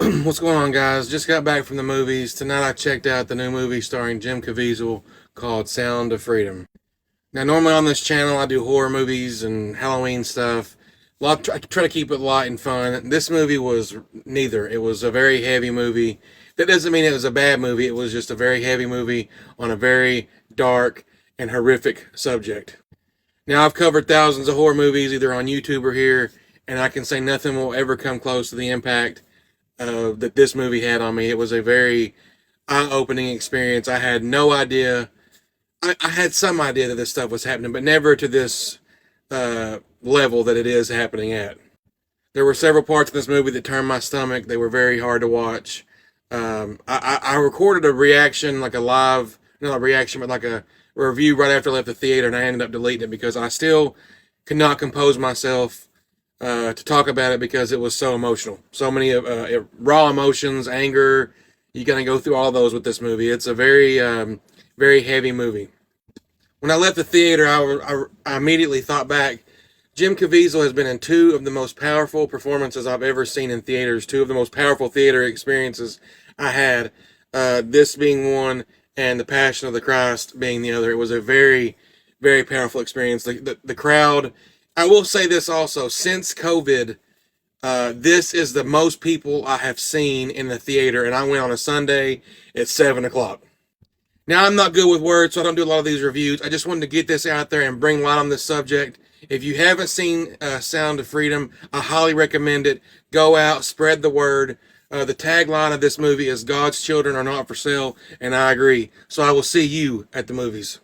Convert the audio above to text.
What's going on, guys? Just got back from the movies. Tonight I checked out the new movie starring Jim Caviezel called Sound of Freedom. Now, normally on this channel I do horror movies and Halloween stuff. I try to keep it light and fun. This movie was neither. It was a very heavy movie. That doesn't mean it was a bad movie. It was just a very heavy movie on a very dark and horrific subject. Now, I've covered thousands of horror movies either on YouTube or here, and I can say nothing will ever come close to the impact that this movie had on me. It was a very eye-opening experience. I had no idea. I had some idea that this stuff was happening, but never to this level that it is happening at. There were several parts of this movie that turned my stomach. They were very hard to watch. I recorded a reaction, like a live, not a reaction, but like a review right after I left the theater, and I ended up deleting it because I still could not compose myself to talk about it because it was so emotional. So many raw emotions, anger. You gotta go through all those with this movie. It's a very, very heavy movie. When I left the theater, I immediately thought back. Jim Caviezel has been in two of the most powerful performances I've ever seen in theaters. Two of the most powerful theater experiences I had. This being one, and The Passion of the Christ being the other. It was a very, very powerful experience. The crowd. I will say this also, since COVID, this is the most people I have seen in the theater, and I went on a Sunday at 7 o'clock. Now, I'm not good with words, so I don't do a lot of these reviews. I just wanted to get this out there and bring light on this subject. If you haven't seen Sound of Freedom, I highly recommend it. Go out, spread the word. The tagline of this movie is God's children are not for sale, and I agree. So I will see you at the movies.